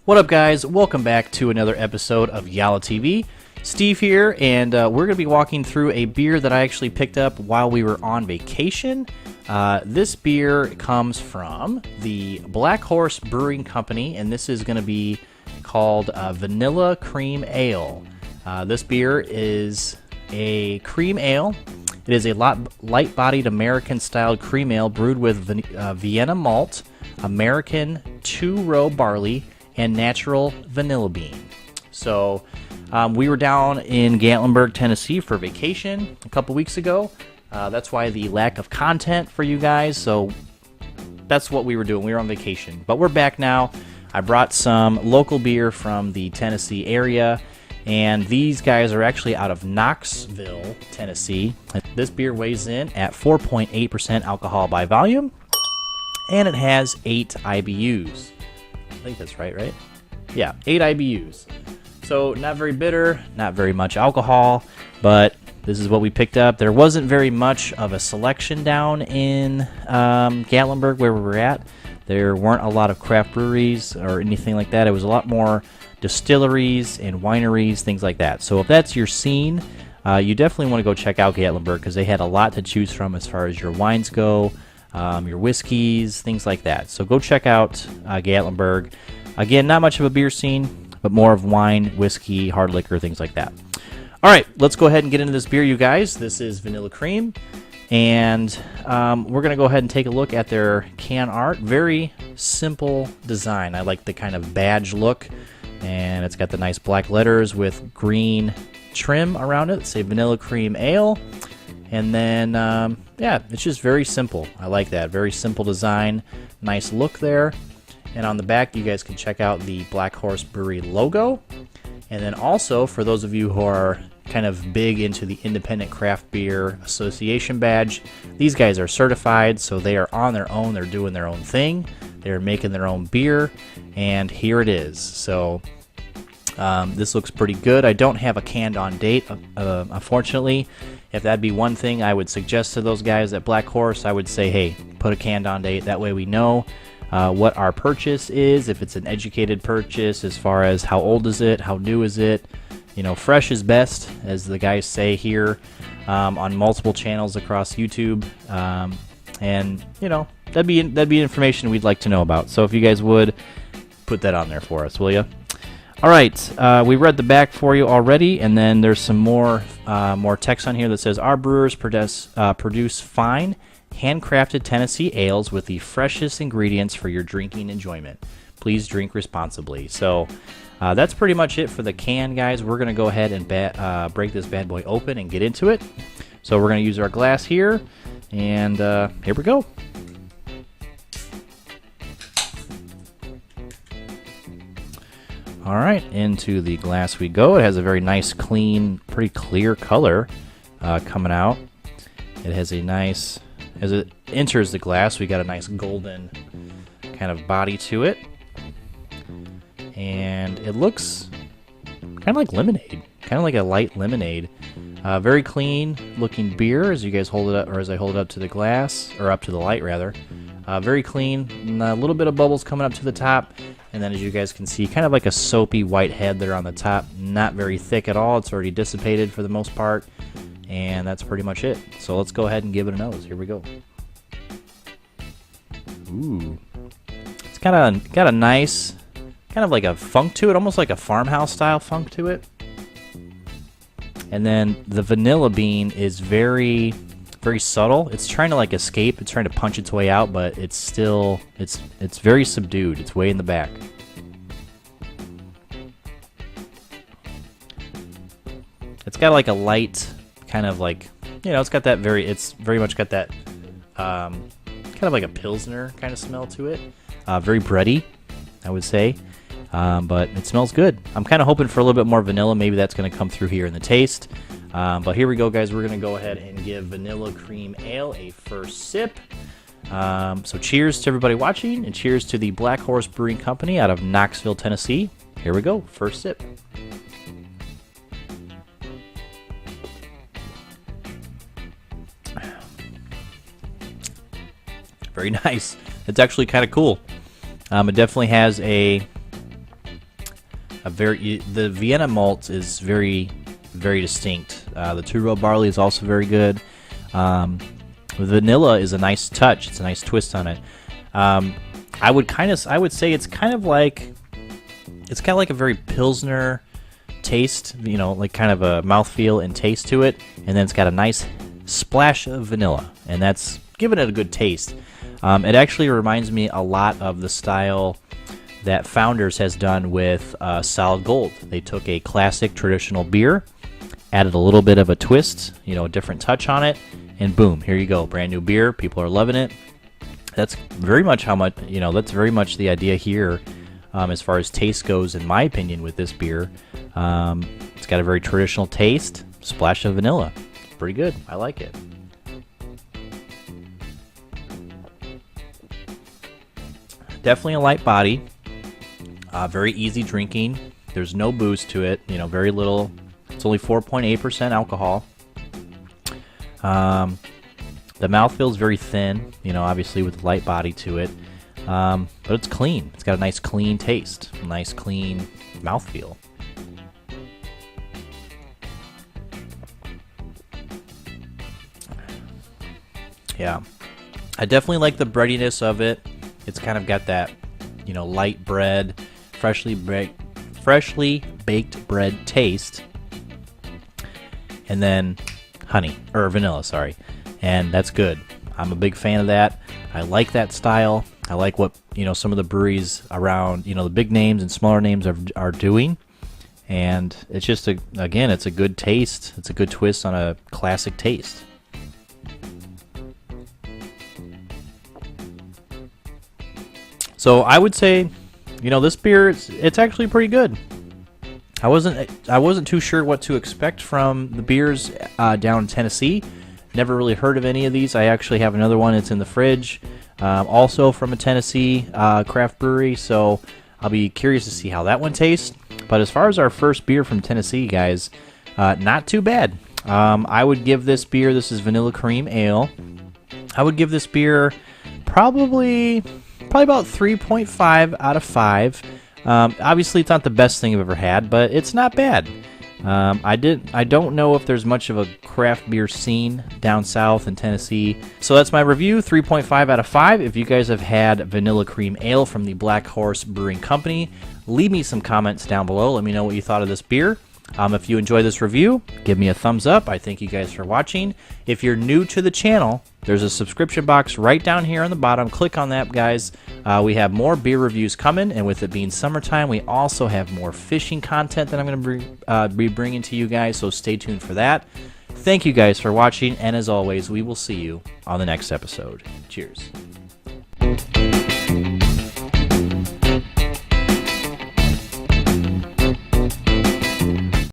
What up, guys? Welcome back to another episode of Yalla TV. Steve here, and we're going to be walking through a beer that I actually picked up while we were on vacation. This beer comes from the Blackhorse Brewing Company, and this is going to be called Vanilla Creme Ale. This beer is a cream ale. It is a light-bodied American-styled cream ale brewed with Vienna malt, American two-row barley, and natural vanilla bean. So we were down in Gatlinburg, Tennessee for vacation a couple weeks ago. That's why the lack of content for you guys. So that's what we were doing. We were on vacation. But we're back now. I brought some local beer from the Tennessee area. And these guys are actually out of Knoxville, Tennessee. This beer weighs in at 4.8% alcohol by volume. And it has 8 IBUs. I think that's right? Yeah, 8 IBUs. So not very bitter, not very much alcohol, but this is what we picked up. There wasn't very much of a selection down in Gatlinburg where we were at. There weren't a lot of craft breweries or anything like that. It was a lot more distilleries and wineries, things like that. So if that's your scene, you definitely want to go check out Gatlinburg because they had a lot to choose from as far as your wines go. Your whiskeys, things like that. So go check out Gatlinburg. Again, not much of a beer scene, but more of wine, whiskey, hard liquor, things like that. All right, let's go ahead and get into this beer, you guys. This is Vanilla Cream, and we're going to go ahead and take a look at their can art. Very simple design. I like the kind of badge look, and it's got the nice black letters with green trim around it. Say Vanilla Creme Ale. And then, yeah, it's just very simple. I like that. Very simple design. Nice look there. And on the back, you guys can check out the Blackhorse Brewery logo. And then also, for those of you who are kind of big into the Independent Craft Beer Association badge, these guys are certified, so they are on their own. They're doing their own thing. They're making their own beer. And here it is. So this looks pretty good. I don't have a canned on date, unfortunately. If that'd be one thing I would suggest to those guys at Blackhorse, I would say, hey, put a canned on date. That way we know what our purchase is, if it's an educated purchase, as far as how old is it, how new is it. You know, fresh is best, as the guys say here on multiple channels across YouTube. And, you know, that'd be information we'd like to know about. So if you guys would, put that on there for us, will you? All right, we read the back for you already, and then there's some more text on here that says, our brewers produce fine, handcrafted Tennessee ales with the freshest ingredients for your drinking enjoyment. Please drink responsibly. So that's pretty much it for the can, guys. We're going to go ahead and break this bad boy open and get into it. So we're going to use our glass here, and here we go. All right, into the glass we go. It has a very nice, clean, pretty clear color coming out. It has a nice, as it enters the glass, we got a nice golden kind of body to it. And it looks kind of like lemonade, kind of like a light lemonade. Very clean looking beer as you guys hold it up, or as I hold it up to the glass, or up to the light rather. Very clean, and a little bit of bubbles coming up to the top. And then as you guys can see, kind of like a soapy white head there on the top. Not very thick at all. It's already dissipated for the most part. And that's pretty much it. So let's go ahead and give it a nose. Here we go. Ooh. It's got a nice, kind of like a funk to it. Almost like a farmhouse style funk to it. And then the vanilla bean is very subtle. It's trying to like escape. It's trying to punch its way out, but it's still, it's very subdued. It's way in the back. It's got like a light kind of like, you know, it's very much got that kind of like a Pilsner kind of smell to it. Very bready, I would say. But it smells good. I'm kind of hoping for a little bit more vanilla. Maybe that's going to come through here in the taste. But here we go, guys. We're going to go ahead and give Vanilla Creme Ale a first sip. So cheers to everybody watching, and cheers to the Blackhorse Brewing Company out of Knoxville, Tennessee. Here we go. First sip. Very nice. It's actually kind of cool. It definitely has a the Vienna malt is very, very distinct. The two-row barley is also very good. Vanilla is a nice touch. It's a nice twist on it. I would say it's kind of like a very Pilsner taste, like kind of a mouthfeel and taste to it, and then it's got a nice splash of vanilla, and that's giving it a good taste. It actually reminds me a lot of the style that Founders has done with Solid Gold. They took a classic traditional beer, added a little bit of a twist, a different touch on it, and boom, here you go, brand new beer. People are loving it. That's very much that's very much the idea here, as far as taste goes, in my opinion, with this beer. It's got a very traditional taste, splash of vanilla. It's pretty good. I like it. Definitely a light body. Very easy drinking. There's no booze to it. Very little. It's only 4.8% alcohol. The mouthfeel is very thin, obviously with the light body to it. But it's clean. It's got a nice clean taste, a nice clean mouthfeel. Yeah, I definitely like the breadiness of it. It's kind of got that, light bread, freshly baked bread taste, and then vanilla, sorry, and that's good. I'm a big fan of that. I like that style. I like what some of the breweries around, the big names and smaller names are doing, and it's just it's a good taste. It's a good twist on a classic taste. So I would say, this beer, it's actually pretty good. I wasn't too sure what to expect from the beers down in Tennessee. Never really heard of any of these. I actually have another one. It's in the fridge, also from a Tennessee craft brewery. So I'll be curious to see how that one tastes. But as far as our first beer from Tennessee, guys, not too bad. I would give this beer. This is Vanilla Creme Ale. I would give this beer probably about 3.5 out of 5. Obviously, it's not the best thing I've ever had, but it's not bad. I don't know if there's much of a craft beer scene down south in Tennessee. So that's my review, 3.5 out of 5. If you guys have had Vanilla Creme Ale from the Blackhorse Brewing Company, leave me some comments down below. Let me know what you thought of this beer. If you enjoy this review, give me a thumbs up. I thank you guys for watching. If you're new to the channel, there's a subscription box right down here on the bottom. Click on that, guys. We have more beer reviews coming, and with it being summertime, we also have more fishing content that I'm going to be bringing to you guys, so stay tuned for that. Thank you guys for watching, and as always, we will see you on the next episode. Cheers.